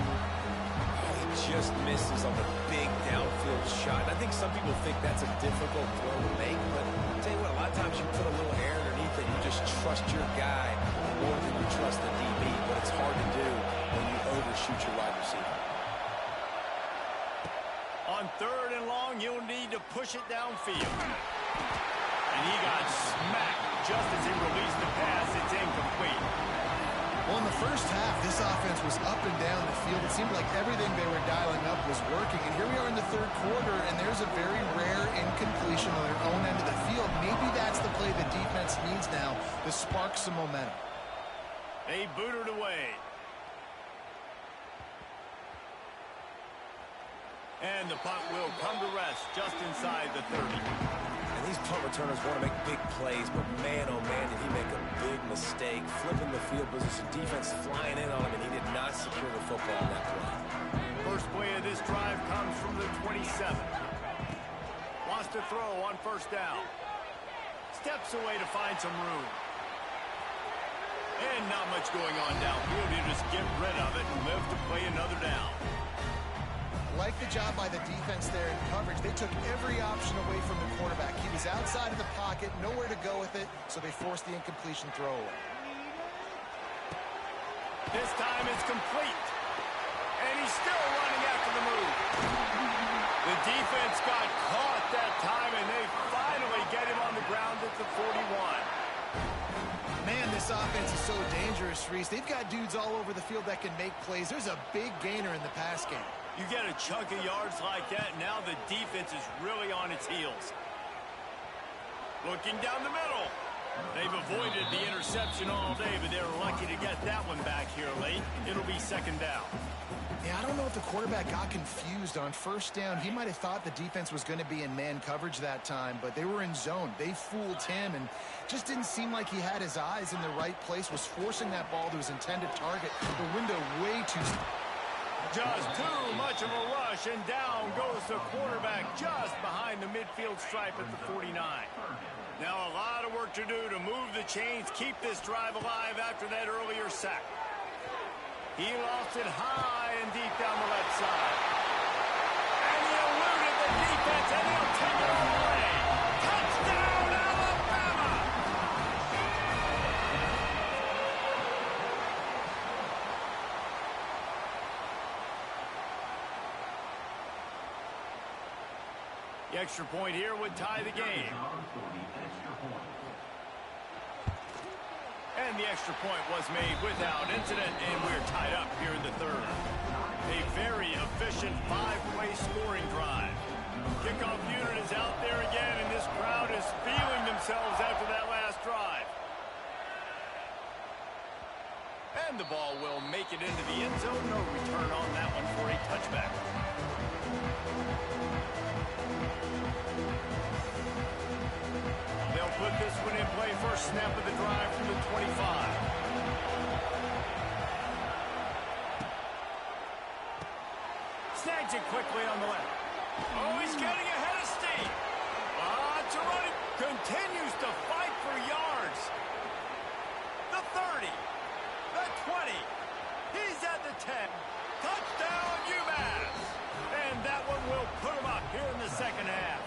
C: He just misses on the big downfield shot. I think some people think that's a difficult throw to make, but I'll tell you what, a lot of times you put a little air underneath it. You just trust your guy more than you trust the DB, but it's hard to do when you overshoot your wide receiver.
A: On third and long, you'll need to push it downfield. And he got smacked just as he released the pass. It's incomplete.
D: Well, in the first half, this offense was up and down the field. It seemed like everything they were dialing up was working. And here we are in the third quarter, and there's a very rare incompletion on their own end of the field. Maybe that's the play the defense needs now to spark some momentum.
A: They booted away. And the punt will come to rest just inside the 30.
C: And these punt returners want to make big plays, but man, oh man, did he make a big mistake. Flipping the field position, defense flying in on him, and he did not secure the football on that play.
A: First play of this drive comes from the 27. Wants to throw on first down. Steps away to find some room. And not much going on downfield. You just get rid of it and live to play another down.
D: Like the job by the defense there in coverage. They took every option away from the quarterback. He was outside of the pocket, nowhere to go with it, so they forced the incompletion throwaway.
A: This time it's complete. And he's still running after the move. The defense got caught that time, and they finally get him on the ground at the 41.
D: Man, this offense is so dangerous, Reese. They've got dudes all over the field that can make plays. There's a big gainer in the pass game.
A: You get a chunk of yards like that, now the defense is really on its heels. Looking down the middle. They've avoided the interception all day, but they're lucky to get that one back here late. It'll be second down.
D: Yeah, I don't know if the quarterback got confused on first down. He might have thought the defense was going to be in man coverage that time, but they were in zone. They fooled him and just didn't seem like he had his eyes in the right place, was forcing that ball to his intended target. The window way too...
A: Just too much of a rush, and down goes the quarterback just behind the midfield stripe at the 49. Now a lot of work to do to move the chains, keep this drive alive after that earlier sack. He lost it high and deep down the left side. And he eluded the defense, and he'll take it all the way. Touchdown, Alabama! The extra point here would tie the game. And the extra point was made without incident, and we're tied up here in the third. A very efficient 5-play scoring drive. Kickoff unit is out there again, and this crowd is feeling themselves after that last drive. And the ball will make it into the end zone. No return on that one for a touchback. They'll put this one in play. First snap of the drive from the 25. Snags it quickly on the left. Oh, he's getting ahead of steam. It's a running. Continues to fight for yards. The 30. The 20. He's at the 10. Touchdown, UMass. And that one will put him up here in the second half.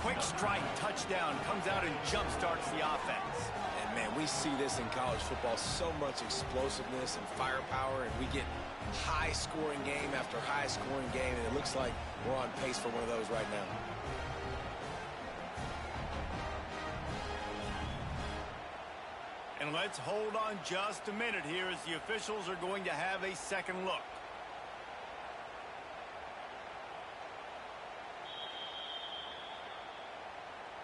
A: Quick strike touchdown comes out and jump-starts the offense.
C: And, man, we see this in college football, so much explosiveness and firepower, and we get high-scoring game after high-scoring game, and it looks like we're on pace for one of those right now.
A: And let's hold on just a minute here as the officials are going to have a second look.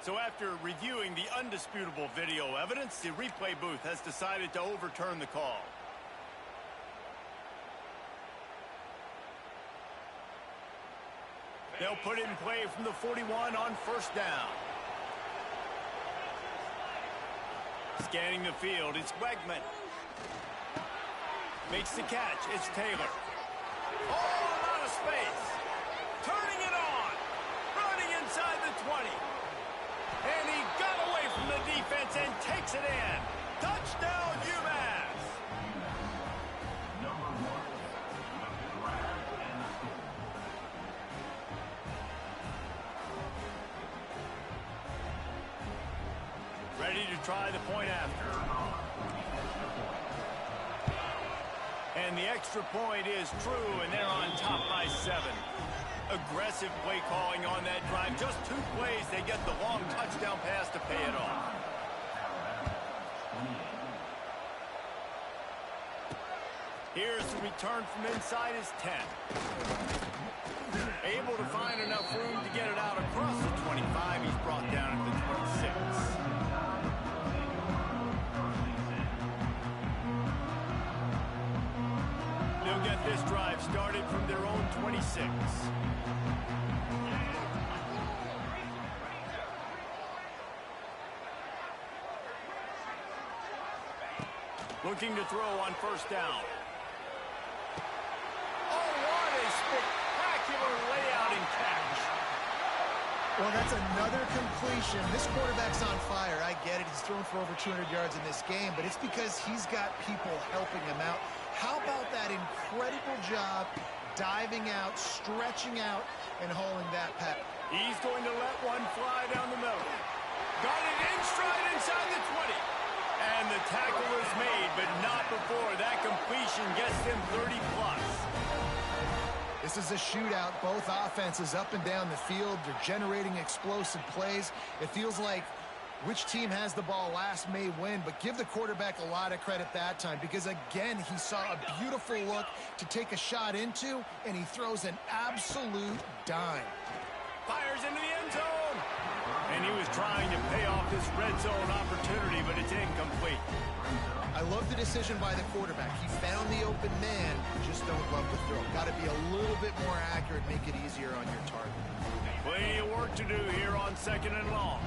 A: So after reviewing the undisputable video evidence, the replay booth has decided to overturn the call. They'll put it in play from the 41 on first down. Scanning the field, it's Wegman. Makes the catch, it's Taylor. Oh, a lot of space. Turning it on. Running inside the 20. And he got away from the defense and takes it in. Touchdown, UMass.
B: Number 1, the grab and the score.
A: Ready to try the point after. And the extra point is true, and they're on top by 7. Aggressive play calling on that drive. Just 2 plays, they get the long touchdown pass to pay it off. Here's the return from inside his 10. Able to find enough room to get it out across the 25. He's brought down at the 26. They'll get this drive started from their own 26. Looking to throw on first down. Oh, what a spectacular layout and catch.
D: Well, that's another completion. This quarterback's on fire. I get it. He's thrown for over 200 yards in this game, but it's because he's got people helping him out. How about that incredible job diving out, stretching out, and hauling that pack?
A: He's going to let one fly down the middle. Got it in stride inside the 20. And the tackle is made, but not before that completion gets them 30+.
D: This is a shootout. Both offenses up and down the field. They're generating explosive plays. It feels like which team has the ball last may win, but give the quarterback a lot of credit that time because, again, he saw a beautiful look to take a shot into, and he throws an absolute dime.
A: Fires into the end zone. And he was trying to pay off this red zone opportunity, but it's incomplete.
D: I love the decision by the quarterback. He found the open man, just don't love the throw. Got to be a little bit more accurate, make it easier on your target.
A: Plenty of work to do here on 2nd and long.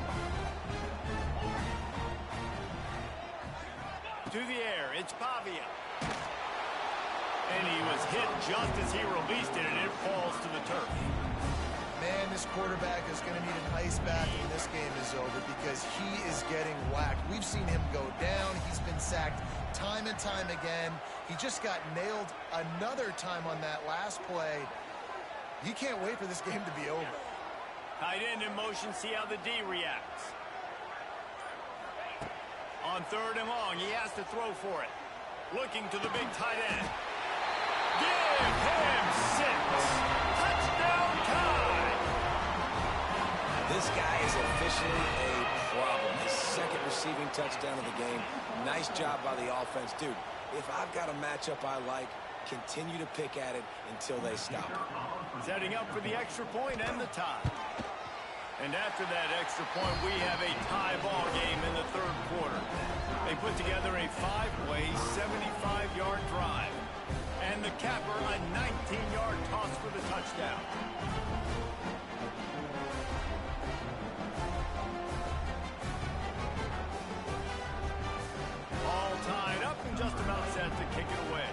A: To the air, it's Pavia. And he was hit just as he released it, and it falls to the turf.
D: Man, this quarterback is going to need an ice bath when this game is over because he is getting whacked. We've seen him go down. He's been sacked time and time again. He just got nailed another time on that last play. He can't wait for this game to be over.
A: Tight end in motion, see how the D reacts. On 3rd and long, he has to throw for it. Looking to the big tight end. Give him 6. Touchdown time.
C: This guy is officially a problem. His 2nd receiving touchdown of the game. Nice job by the offense. Dude, if I've got a matchup I like, continue to pick at it until they stop it.
A: Setting up for the extra point and the tie. And after that extra point, we have a tie ball game in the third quarter. They put together a 5-play, 75-yard drive. And the capper, a 19-yard toss for the touchdown. All tied up and just about set to kick it away.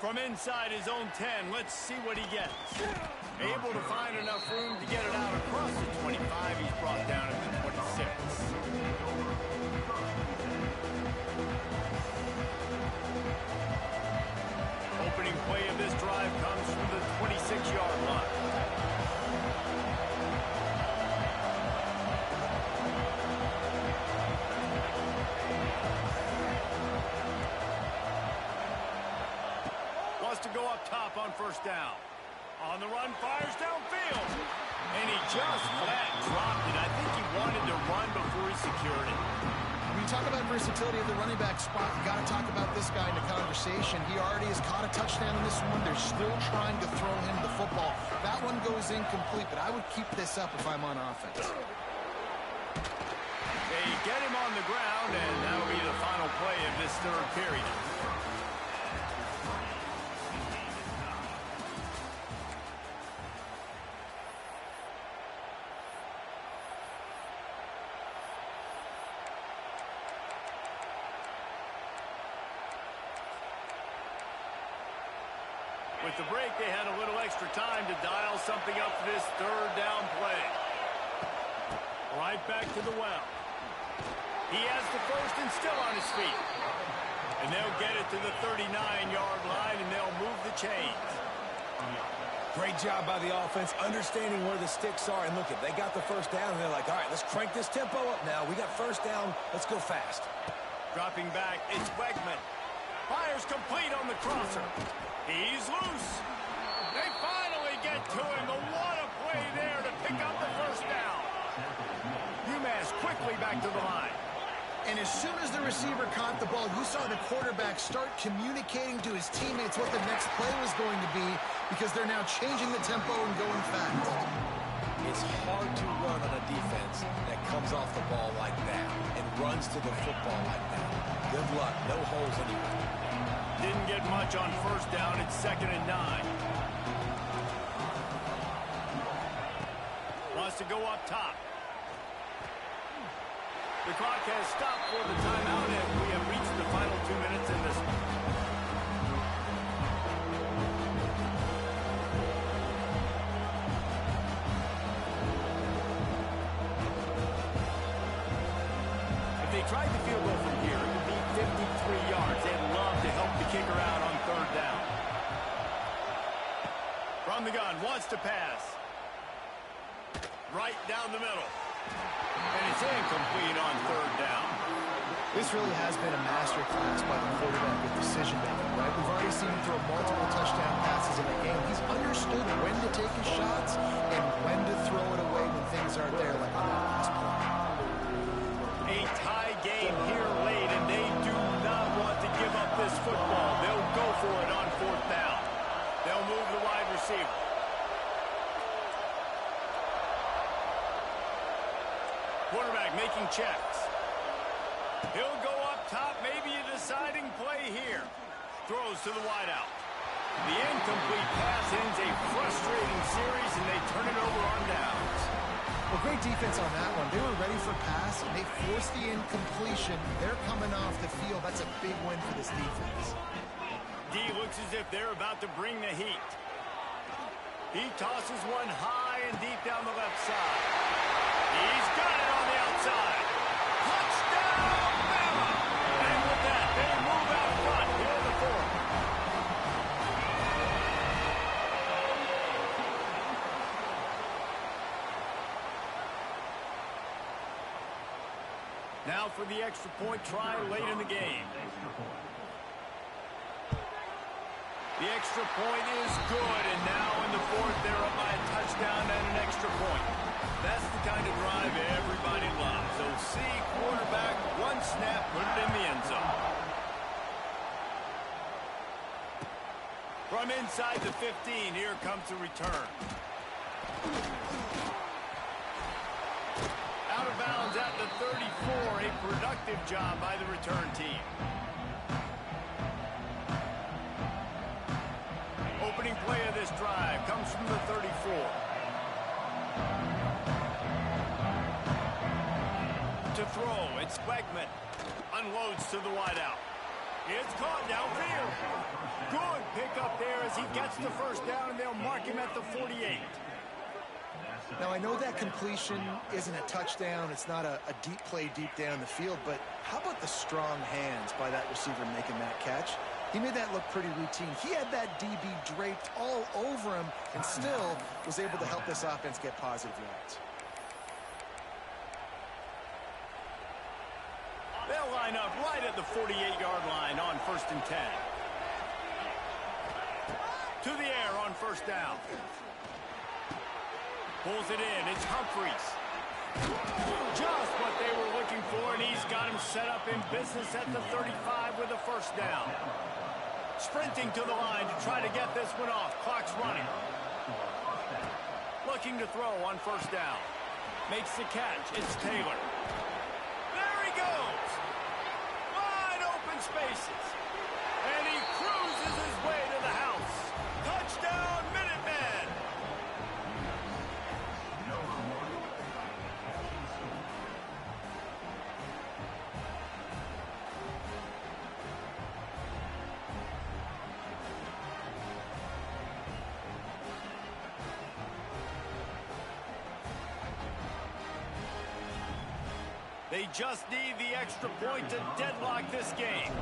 A: From inside his own 10, let's see what he gets. Able to find enough room to get it out across the 25. He's brought down at the 26. Opening play of this drive comes from the 26-yard line. To go up top on first down. On the run, fires downfield. And he just flat dropped it. I think he wanted to run before he secured it.
D: When you talk about versatility of the running back spot, you got to talk about this guy in the conversation. He already has caught a touchdown in this one. They're still trying to throw him the football. That one goes incomplete, but I would keep this up if I'm on offense.
A: They get him on the ground, and that'll be the final play of this third period. With the break, they had a little extra time to dial something up for this third down play. Right back to the well. He has the first and still on his feet. And they'll get it to the 39-yard line, and they'll move the chains.
C: Great job by the offense, understanding where the sticks are. And look, they got the first down, and they're like, all right, let's crank this tempo up now. We got first down. Let's go fast.
A: Dropping back, it's Wegman. Fires complete on the crosser. He's loose. They finally get to him. But what a play there to pick up the first down. UMass quickly back to the line.
D: And as soon as the receiver caught the ball, you saw the quarterback start communicating to his teammates what the next play was going to be, because they're now changing the tempo and going fast.
C: It's hard to run on a defense that comes off the ball like that and runs to the football like that. Good luck. No holes anywhere.
A: Didn't get much on first down. It's 2nd and 9. Wants to go up top. The clock has stopped for the timeout, and we have reached the final 2 minutes in this one. If they tried the field goal from here, it would be 53 yards. They'd love to help the kicker out on third down. From the gun, wants to pass. Right down the middle. And it's incomplete on third down.
D: This really has been a masterclass by the quarterback with decision-making, right? We've already seen him throw multiple touchdown passes in the game. He's understood when to take his shots and when to throw it away when things aren't there, like on that last play.
A: A tie game here late, and they do not want to give up this football. They'll go for it on fourth down. They'll move the wide receiver. Quarterback making checks. He'll go up top, maybe a deciding play here. Throws to the wideout. The incomplete pass ends a frustrating series, and they turn it over on downs.
D: Well, great defense on that one. They were ready for pass, and they forced the incompletion. They're coming off the field. That's a big win for this defense.
A: D looks as if they're about to bring the heat. He tosses one high and deep down the left side. He's got it on the outside. Touchdown, Bama! And with that, they move out front here in the fourth. Now for the extra point try late in the game. The extra point is good, and now in the fourth, they're up by a touchdown and an extra point. That's the kind of drive everybody loves. So see quarter From inside the 15, here comes the return. Out of bounds at the 34, a productive job by the return team. Opening play of this drive comes from the 34. To throw, it's Wegman. Unloads to the wideout. It's caught downfield. Good pickup there as he gets the first down, and they'll mark him at the 48.
D: Now, I know that completion isn't a touchdown. It's not a deep play deep down the field, but how about the strong hands by that receiver making that catch? He made that look pretty routine. He had that DB draped all over him and still was able to help this offense get positive yards.
A: They'll line up right at the 48-yard line on 1st and 10. To the air on 1st down. Pulls it in. It's Humphries. Just what they were looking for, and he's got him set up in business at the 35 with a 1st down. Sprinting to the line to try to get this one off. Clock's running. Looking to throw on 1st down. Makes the catch. It's Taylor. There he goes. Wide open spaces. And he cruises his way to the house. Touchdown, Minutemen. They just need the extra point to deadlock this game.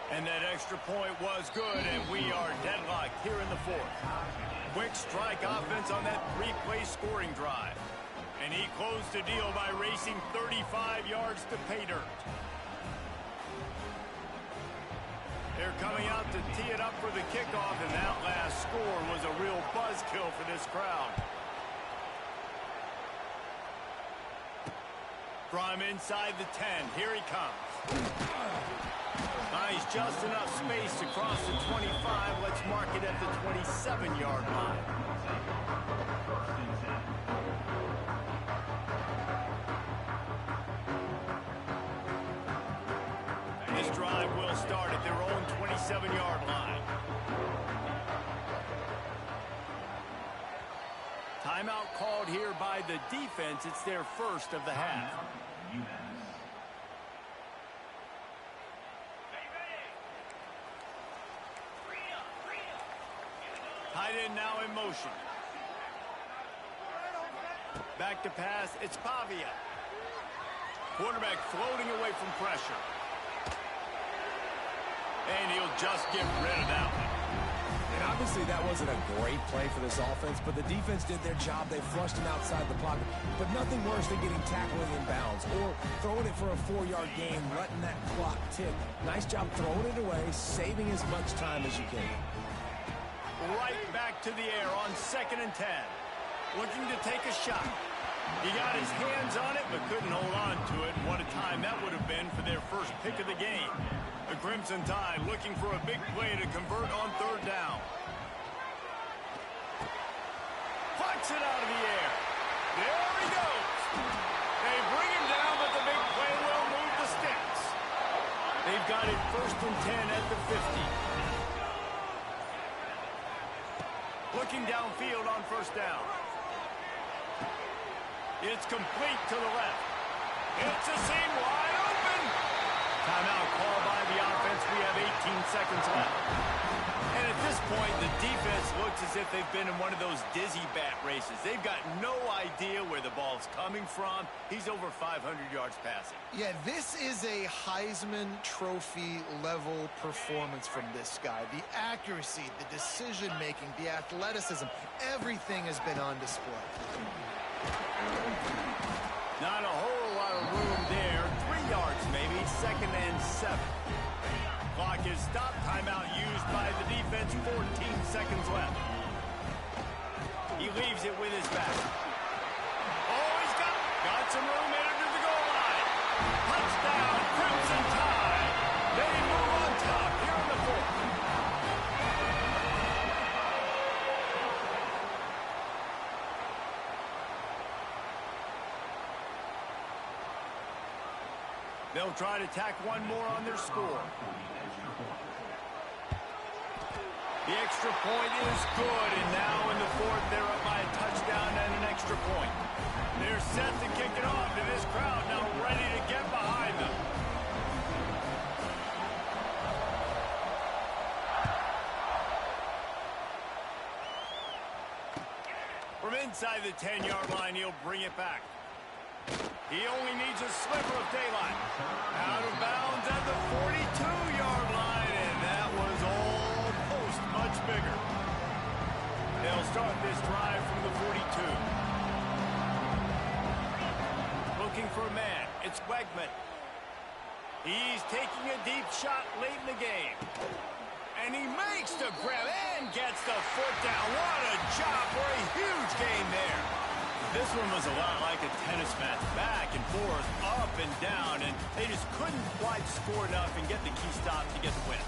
A: And that extra point was good, and we are deadlocked here in the 4th. Quick strike offense on that 3-play scoring drive. And he closed the deal by racing 35 yards to pay dirt. They're coming out to tee it up for the kickoff, and that last score was a real buzzkill for this crowd. From inside the 10, here he comes. Nice, just enough space to cross the 25. Let's mark it at the 27-yard line. This drive will start at their own 27-yard line. Timeout called here by the defense. It's their first of the half. Tight end now in motion. Back to pass. It's Pavia. Quarterback floating away from pressure. And he'll just get rid of that one.
C: And obviously that wasn't a great play for this offense, but the defense did their job. They flushed him outside the pocket. But nothing worse than getting tackled in bounds or throwing it for a 4-yard gain, letting that clock tick. Nice job throwing it away, saving as much time as you can.
A: Right back to the air on 2nd and 10. Looking to take a shot. He got his hands on it, but couldn't hold on to it. What a time that would have been for their first pick of the game. The Crimson Tide looking for a big play to convert on 3rd down. Plucks it out of the air. There he goes. They bring him down, but the big play will move the sticks. They've got it 1st and 10 at the 50. Looking downfield on 1st down. It's complete to the left. It's a seam wide open. Timeout called by the offense. We have 18 seconds left. And at this point, the defense looks as if they've been in one of those dizzy bat races. They've got no idea where the ball's coming from. He's over 500 yards passing.
D: Yeah, this is a Heisman Trophy level performance from this guy. The accuracy, the decision-making, the athleticism, everything has been on display.
A: Not a whole lot of room there. 3 yards maybe. 2nd and 7. Clock is stopped. Timeout used by the defense. 14 seconds left. He leaves it with his back. Oh, he's got some room headed to the goal line. Touchdown, Crimson Tide. They move on top here in the 4th. They'll try to tack one more on their score. The extra point is good, and now in the fourth, they're up by a touchdown and an extra point. They're set to kick it off, and this crowd now ready to get behind them. From inside the 10-yard line, he'll bring it back. He only needs a sliver of daylight. Out of bounds at the 42-yard line, and that was almost much bigger. They'll start this drive from the 42. Looking for a man. It's Wegman. He's taking a deep shot late in the game. And he makes the grab and gets the foot down. What a job for a huge gain there. This one was a lot like a tennis match, back and forth, up and down, and they just couldn't quite score enough and get the key stop to get the win.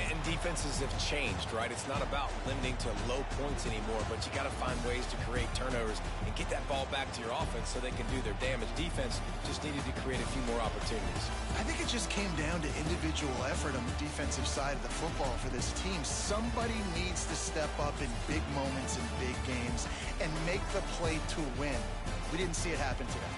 C: And defenses have changed, right? It's not about limiting to low points anymore, but you got to find ways to create turnovers and get that ball back to your offense so they can do their damage. Defense just needed to create a few more opportunities.
D: I think it just came down to individual effort on the defensive side of the football for this team. Somebody needs to step up in big moments in big games and make the play to win. We didn't see it happen today.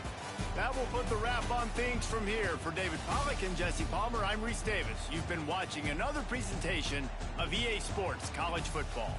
A: That will put the wrap on things from here. For David Pollack and Jesse Palmer, I'm Reese Davis. You've been watching another presentation of EA Sports College Football.